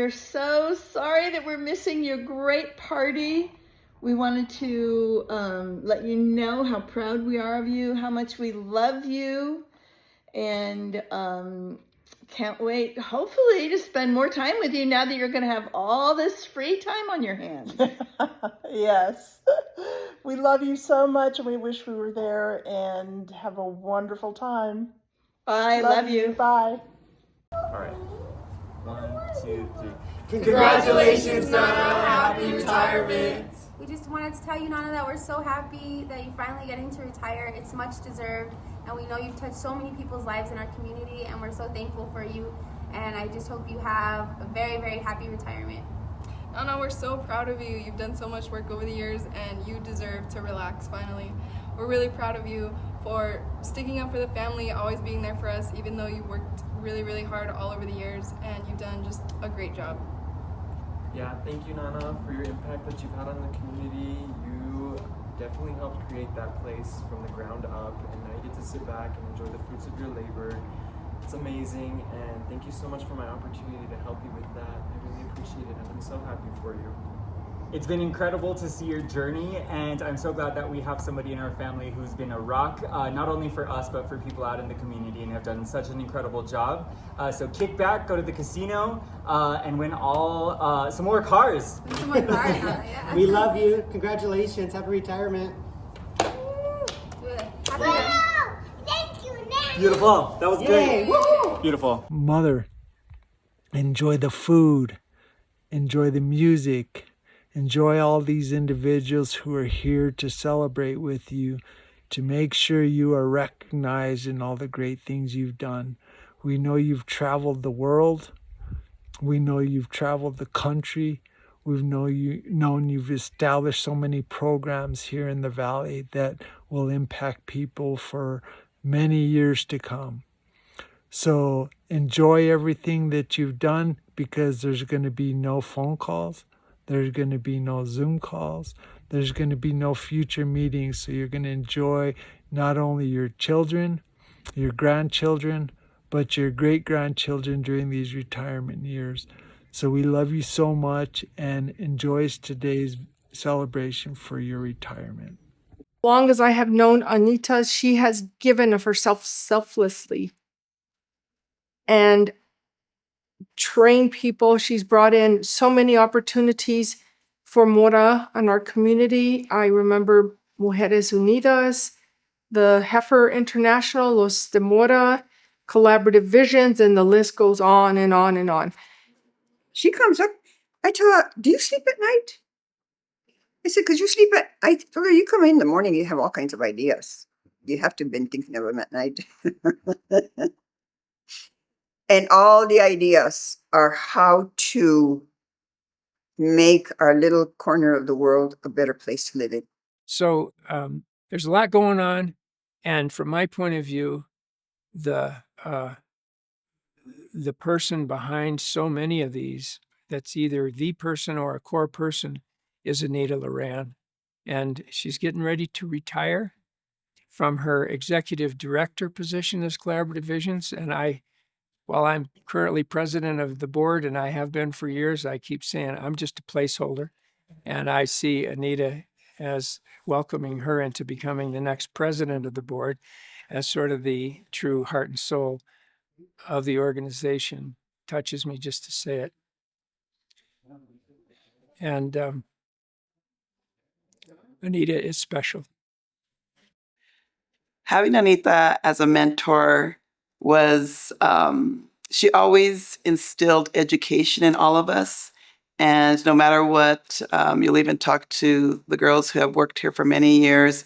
are so sorry that we're missing your great party. We wanted to let you know how proud we are of you, how much we love you, and can't wait, hopefully, to spend more time with you now that you're going to have all this free time on your hands. Yes. We love you so much, and we wish we were there, and have a wonderful time. I love you. Bye. All right. 1, 2, 3. Congratulations, Nana. Happy retirement. We just wanted to tell you, Nana, that we're so happy that you're finally getting to retire. It's much deserved, and we know you've touched so many people's lives in our community, and we're so thankful for you. And I just hope you have a very, very happy retirement. Nana, we're so proud of you. You've done so much work over the years, and you deserve to relax finally. We're really proud of you for sticking up for the family, always being there for us, even though you've worked really, really hard all over the years, and you've done just a great job. Yeah, thank you, Nana, for your impact that you've had on the community. You definitely helped create that place from the ground up, and now you get to sit back and enjoy the fruits of your labor. It's amazing, and thank you so much for my opportunity to help you with that. I really appreciate it, and I'm so happy for you. It's been incredible to see your journey, and I'm so glad that we have somebody in our family who's been a rock, not only for us, but for people out in the community, and have done such an incredible job. So kick back, go to the casino, and win all some more cars. Some more cars, yeah. We love you. Congratulations. Happy retirement. Beautiful. That was great. Woo! Beautiful. Mother, enjoy the food, enjoy the music, enjoy all these individuals who are here to celebrate with you, to make sure you are recognized in all the great things you've done. We know you've traveled the world. We know you've traveled the country. We've known you've established so many programs here in the Valley that will impact people for many years to come. So enjoy everything that you've done, because there's going to be no phone calls. There's going to be no Zoom calls. There's going to be no future meetings. So you're going to enjoy not only your children, your grandchildren, but your great-grandchildren during these retirement years. So we love you so much, and enjoy today's celebration for your retirement. Long as I have known Anita, she has given of herself selflessly and trained people. She's brought in so many opportunities for Mora and our community. I remember Mujeres Unidas, the Heifer International, Los de Mora, Collaborative Visions, and the list goes on and on and on. She comes up. I tell her, do you sleep at night? I said, because you sleep at, I told her, you come in the morning, you have all kinds of ideas. You have to have been thinking of them at night. And all the ideas are how to make our little corner of the world a better place to live in. So there's a lot going on. And from my point of view, the person behind so many of these, that's either the person or a core person, is Anita LaRan. And she's getting ready to retire from her executive director position as Collaborative Visions. And while I'm currently president of the board, and I have been for years, I keep saying I'm just a placeholder. And I see Anita as welcoming her into becoming the next president of the board, as sort of the true heart and soul of the organization. Touches me just to say it. And Anita is special. Having Anita as a mentor was, she always instilled education in all of us. And no matter what, you'll even talk to the girls who have worked here for many years.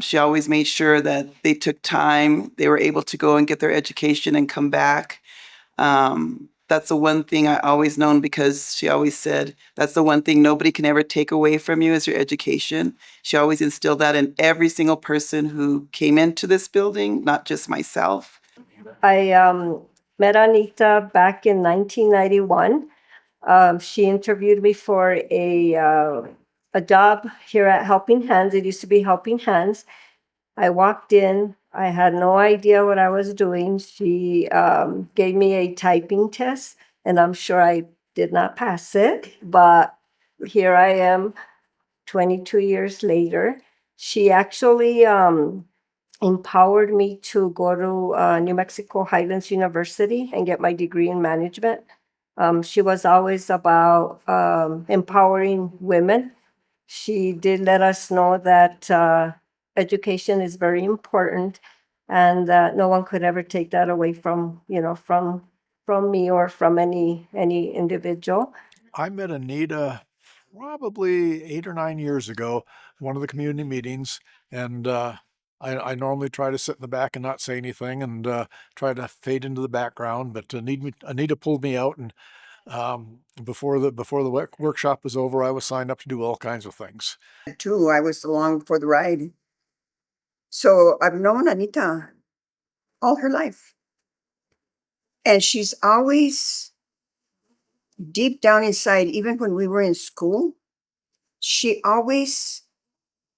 She always made sure that they took time, they were able to go and get their education and come back. That's the one thing I always known, because she always said, that's the one thing nobody can ever take away from you is your education. She always instilled that in every single person who came into this building, not just myself. I met Anita back in 1991. She interviewed me for a job here at Helping Hands. It used to be Helping Hands. I walked in. I had no idea what I was doing. She gave me a typing test, and I'm sure I did not pass it, but here I am 22 years later. She actually empowered me to go to New Mexico Highlands University and get my degree in management. She was always about empowering women. She did let us know that education is very important and that no one could ever take that away from, from me or from any individual. I met Anita probably 8 or 9 years ago, one of the community meetings, and I normally try to sit in the back and not say anything and try to fade into the background. But Anita pulled me out, and before the workshop was over, I was signed up to do all kinds of things. Too, I was along for the ride. So I've known Anita all her life. And she's always deep down inside, even when we were in school, she always,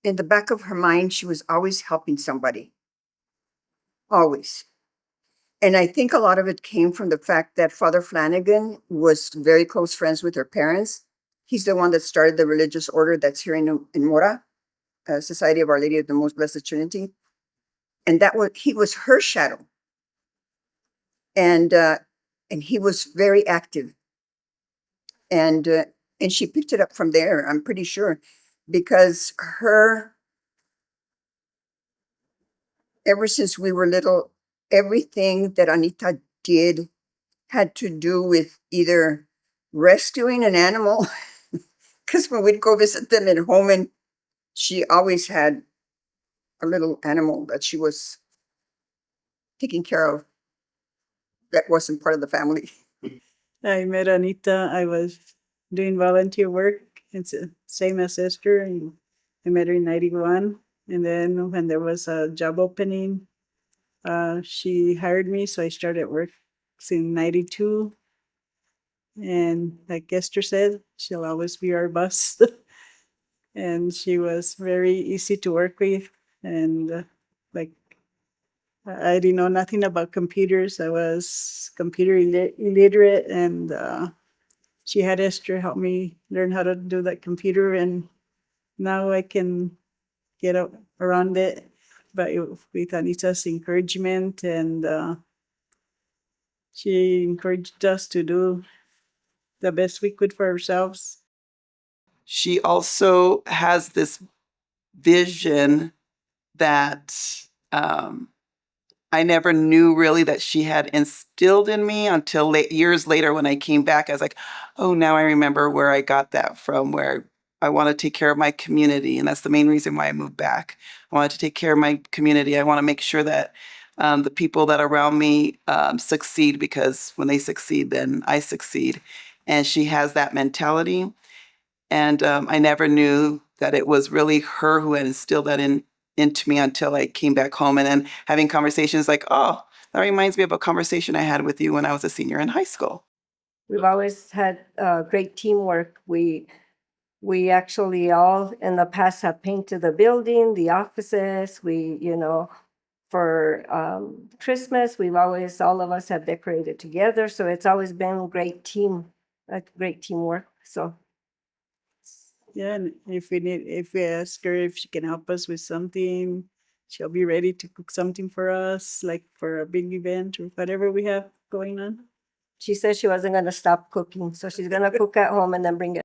in the back of her mind, she was always helping somebody. Always. And I think a lot of it came from the fact that Father Flanagan was very close friends with her parents. He's the one that started the religious order that's here in Mora, Society of Our Lady of the Most Blessed Trinity. And he was her shadow. And he was very active. And she picked it up from there, I'm pretty sure, because ever since we were little, everything that Anita did had to do with either rescuing an animal, because when we'd go visit them at home, and she always had a little animal that she was taking care of that wasn't part of the family. I met Anita. I was doing volunteer work. It's the same as Esther. And I met her in 91. And then when there was a job opening, she hired me. So I started work in 92. And like Esther said, she'll always be our boss. And she was very easy to work with. And like, I didn't know nothing about computers. I was computer illiterate, and she had Esther help me learn how to do that computer, and now I can get around it. But with Anita's encouragement, and she encouraged us to do the best we could for ourselves. She also has this vision that I never knew really that she had instilled in me until years later when I came back. I was like, oh, now I remember where I got that from, where I want to take care of my community. And that's the main reason why I moved back. I wanted to take care of my community. I want to make sure that the people that are around me succeed, because when they succeed, then I succeed. And she has that mentality. And I never knew that it was really her who had instilled that into me until I came back home, and then having conversations like, oh, that reminds me of a conversation I had with you when I was a senior in high school. We've always had great teamwork. We actually all in the past have painted the building, the offices. For Christmas, all of us have decorated together. So it's always been a great teamwork. So. Yeah, and if we ask her if she can help us with something, she'll be ready to cook something for us, like for a big event or whatever we have going on. She said she wasn't going to stop cooking, so she's going to cook at home and then bring it.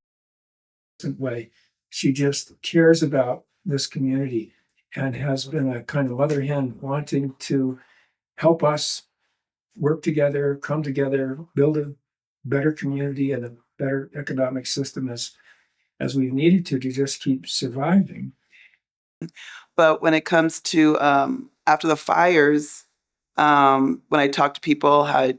Way. She just cares about this community and has been a kind of mother hen wanting to help us work together, come together, build a better community and a better economic system as we've needed to just keep surviving. But when it comes to after the fires, when I talk to people how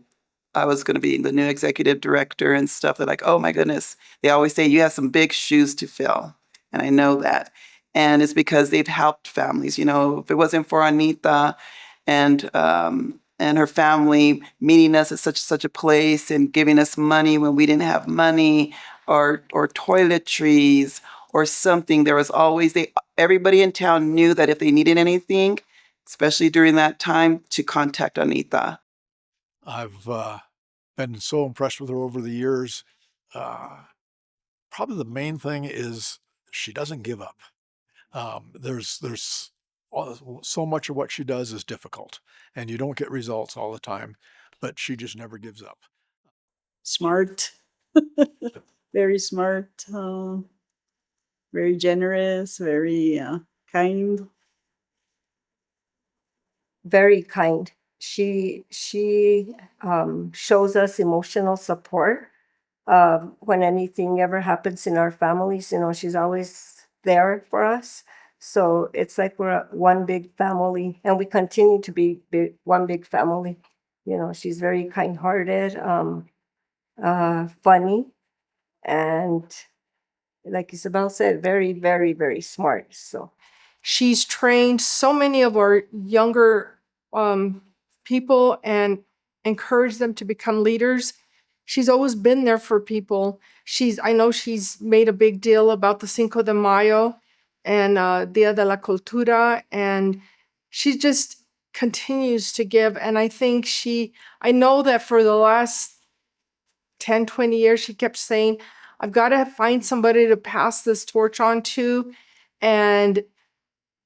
I was going to be the new executive director and stuff, they're like, oh my goodness. They always say you have some big shoes to fill. And I know that. And it's because they've helped families. If it wasn't for Anita and her family meeting us at such a place and giving us money when we didn't have money, or toiletries or something, there was always everybody in town knew that if they needed anything, especially during that time, to contact Anita. I've been so impressed with her over the years. probably the main thing is she doesn't give up. There's so much of what she does is difficult, and you don't get results all the time, but she just never gives up. Smart, very smart, very generous, very kind. Very kind. She shows us emotional support when anything ever happens in our families. You know, she's always there for us. So it's like we're one big family, and we continue to be one big family. You know, she's very kind-hearted, funny, and like Isabel said, very, very, very smart. So She's trained so many of our younger people and encouraged them to become leaders. She's always been there for people. I know she's made a big deal about the Cinco de Mayo and Dia de la Cultura, and she just continues to give. And I know that for the last 10, 20 years, she kept saying, I've got to find somebody to pass this torch on to. And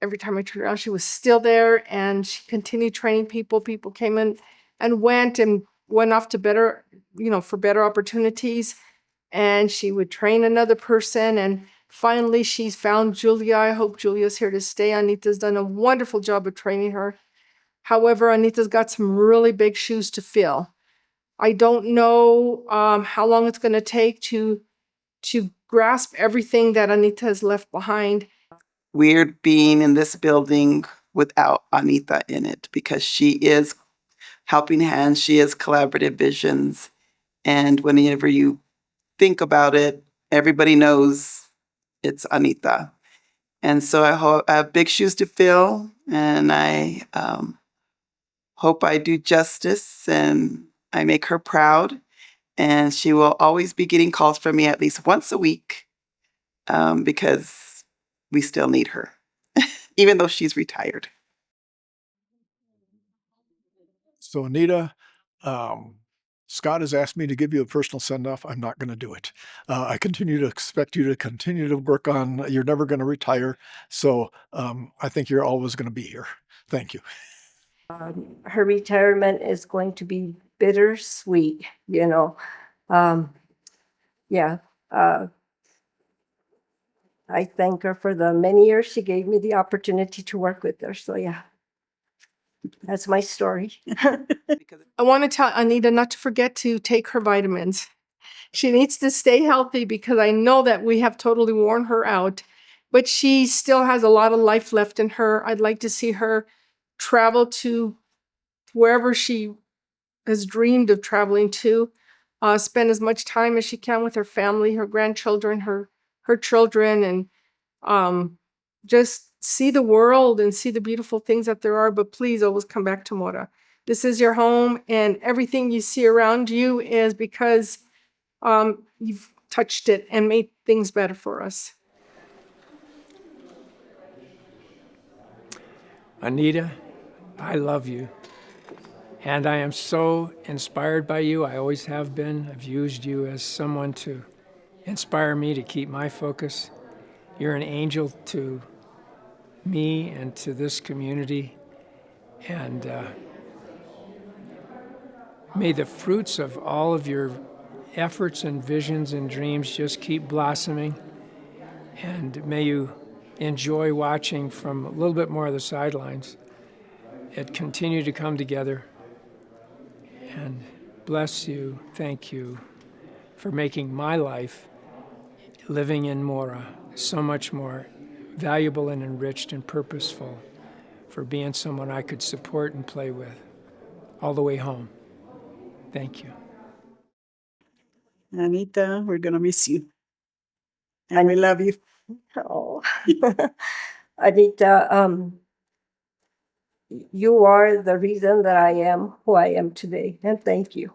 every time I turned around, she was still there, and she continued training people. People came in and went off to better, for better opportunities. And she would train another person. And finally, she's found Julia. I hope Julia's here to stay. Anita's done a wonderful job of training her. However, Anita's got some really big shoes to fill. I don't know how long it's going to take to grasp everything that Anita has left behind. Weird being in this building without Anita in it, because she is Helping Hands, she is Collaborative Visions. And whenever you think about it, everybody knows it's Anita. And so I have big shoes to fill, and I hope I do justice and I make her proud. And she will always be getting calls from me at least once a week, because we still need her, even though she's retired. So Anita, Scott has asked me to give you a personal send-off. I'm not going to do it. I continue to expect you to continue to work on, you're never going to retire. So I think you're always going to be here. Thank you. her retirement is going to be bittersweet, you know. Yeah. I thank her for the many years she gave me the opportunity to work with her. So yeah, that's my story. I want to tell Anita not to forget to take her vitamins. She needs to stay healthy because I know that we have totally worn her out, but she still has a lot of life left in her. I'd like to see her travel to wherever she has dreamed of traveling to, spend as much time as she can with her family, her grandchildren, her children, and just see the world and see the beautiful things that there are. But please always come back to Mora. This is your home, and everything you see around you is because you've touched it and made things better for us. Anita, I love you. And I am so inspired by you. I always have been. I've used you as someone to inspire me to keep my focus. You're an angel to me and to this community. And may the fruits of all of your efforts and visions and dreams just keep blossoming. And may you enjoy watching from a little bit more of the sidelines it continue to come together. And bless you, thank you for making my life living in Mora so much more valuable and enriched and purposeful, for being someone I could support and play with all the way home. Thank you. Anita, we're going to miss you. And we love you. Oh. Anita, you are the reason that I am who I am today, and thank you.